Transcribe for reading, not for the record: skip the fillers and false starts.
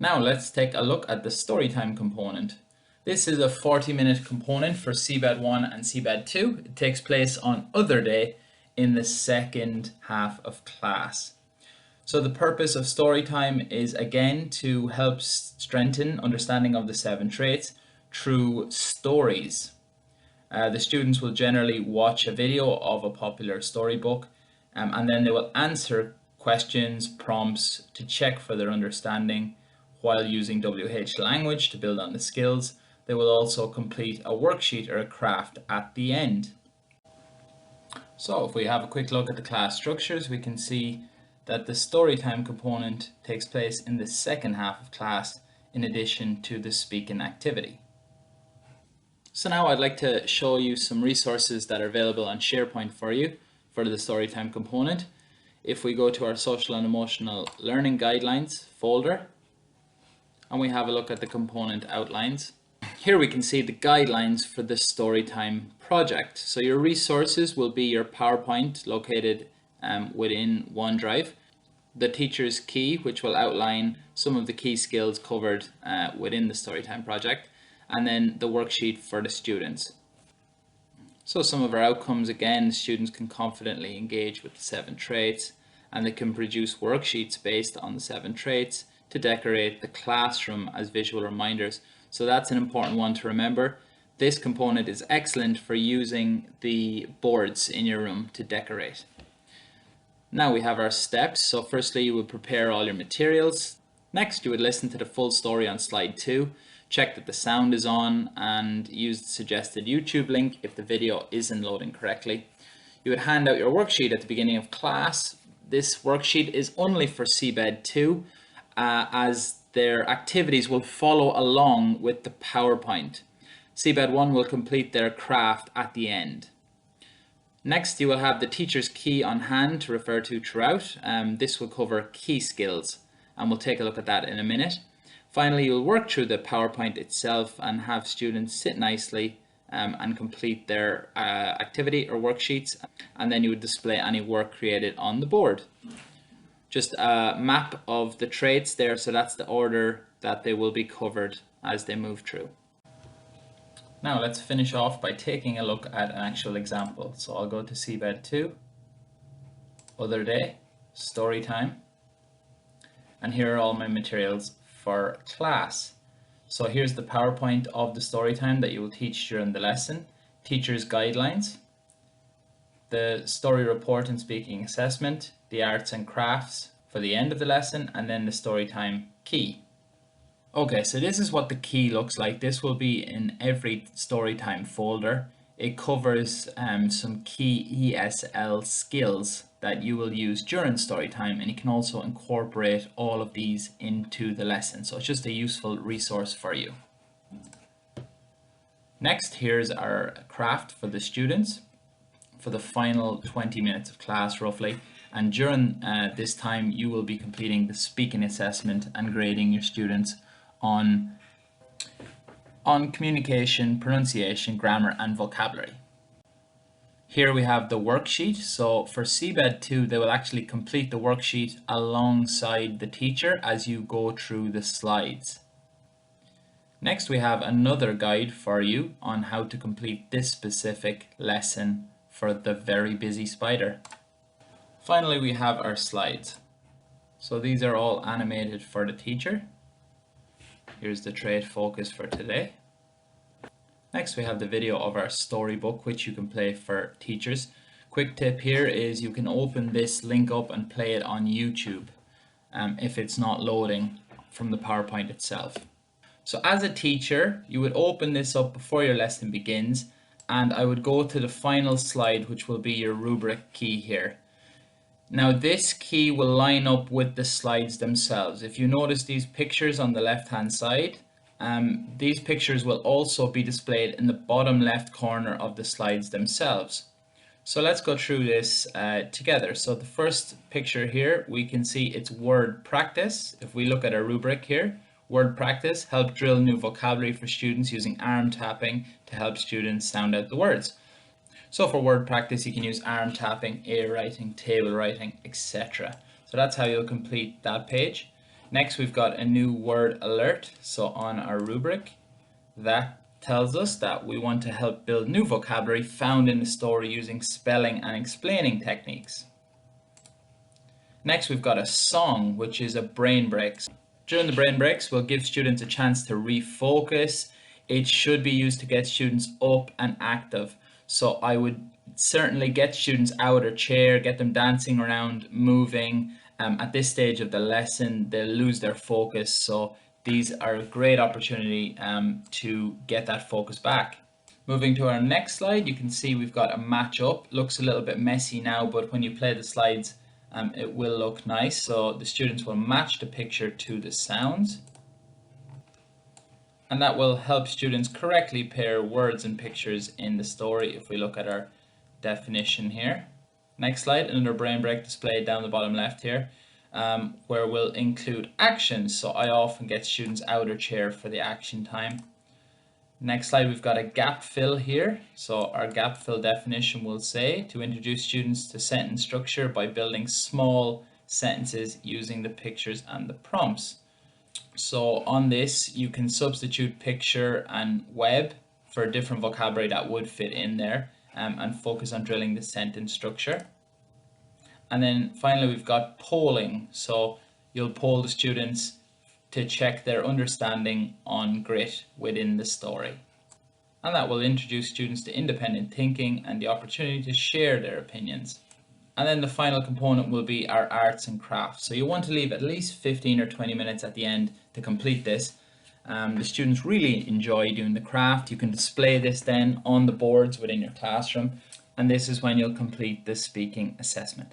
Now let's take a look at the Storytime component. This is a 40-minute component for CBED 1 and CBED 2. It takes place on Other Day in the second half of class. So the purpose of Storytime is again to help strengthen understanding of the 7 traits through stories. The students will generally watch a video of a popular storybook and then they will answer questions, prompts to check for their understanding while using WH language to build on the skills. They will also complete a worksheet or a craft at the end. So if we have a quick look at the class structures, we can see that the Storytime component takes place in the second half of class in addition to the speaking activity. So now I'd like to show you some resources that are available on SharePoint for you for the Storytime component. If we go to our Social and Emotional Learning Guidelines folder and we have a look at the component outlines, here we can see the guidelines for the Storytime project. So your resources will be your PowerPoint located within OneDrive, the teacher's key, which will outline some of the key skills covered within the Storytime project, and then the worksheet for the students. So some of our outcomes, again, students can confidently engage with the 7 traits, and they can produce worksheets based on the 7 traits to decorate the classroom as visual reminders. So that's an important one to remember. This component is excellent for using the boards in your room to decorate. Now we have our steps. So firstly, you would prepare all your materials. Next, you would listen to the full story on slide 2, check that the sound is on, and use the suggested YouTube link if the video isn't loading correctly. You would hand out your worksheet at the beginning of class. This worksheet is only for CBED 2, as their activities will follow along with the PowerPoint. CBED 1 will complete their craft at the end. Next, you will have the teacher's key on hand to refer to throughout. This will cover key skills, and we'll take a look at that in a minute. Finally, you'll work through the PowerPoint itself and have students sit nicely and complete their activity or worksheets, and then you would display any work created on the board. Just a map of the traits there, so that's the order that they will be covered as they move through. Now let's finish off by taking a look at an actual example. So I'll go to CBED 2, Other Day, Storytime, and here are all my materials for class. So here's the PowerPoint of the Storytime that you will teach during the lesson, teacher's guidelines, the story report and speaking assessment, the arts and crafts for the end of the lesson, and then the Storytime key. Okay, so this is what the key looks like. This will be in every Storytime folder. It covers some key ESL skills that you will use during Storytime, and you can also incorporate all of these into the lesson. So it's just a useful resource for you. Next, here's our craft for the students for the final 20 minutes of class roughly. And during this time, you will be completing the speaking assessment and grading your students on communication, pronunciation, grammar, and vocabulary. Here we have the worksheet. So for CBED 2, they will actually complete the worksheet alongside the teacher as you go through the slides. Next, we have another guide for you on how to complete this specific lesson for the very busy spider. Finally, we have our slides. So these are all animated for the teacher. Here's the trait focus for today. Next, we have the video of our storybook, which you can play for teachers. Quick tip here is you can open this link up and play it on YouTube if it's not loading from the PowerPoint itself. So as a teacher, you would open this up before your lesson begins, and I would go to the final slide, which will be your rubric key here. Now this key will line up with the slides themselves. If you notice these pictures on the left hand side, these pictures will also be displayed in the bottom left corner of the slides themselves. So let's go through this together. So the first picture here, we can see it's word practice. If we look at our rubric here, word practice, help drill new vocabulary for students using arm tapping to help students sound out the words. So for word practice, you can use arm tapping, ear writing, table writing, etc. So that's how you'll complete that page. Next, we've got a new word alert. So on our rubric, that tells us that we want to help build new vocabulary found in the story using spelling and explaining techniques. Next, we've got a song, which is a brain break. During the brain breaks, we'll give students a chance to refocus. It should be used to get students up and active. So I would certainly get students out of their chair, get them dancing around, moving. At this stage of the lesson, they'll lose their focus. So these are a great opportunity to get that focus back. Moving to our next slide, you can see we've got a match up. Looks a little bit messy now, but when you play the slides, it will look nice. So the students will match the picture to the sounds. And that will help students correctly pair words and pictures in the story if we look at our definition here. Next slide, another brain break display down the bottom left here, where we'll include actions. So I often get students out of their chair for the action time. Next slide, we've got a gap fill here. So our gap fill definition will say to introduce students to sentence structure by building small sentences using the pictures and the prompts. So on this, you can substitute picture and web for a different vocabulary that would fit in there, and focus on drilling the sentence structure. And then finally, we've got polling. So you'll poll the students to check their understanding on grit within the story. And that will introduce students to independent thinking and the opportunity to share their opinions. And then the final component will be our arts and crafts. So you want to leave at least 15 or 20 minutes at the end to complete this. The students really enjoy doing the craft. You can display this then on the boards within your classroom. And this is when you'll complete the speaking assessment.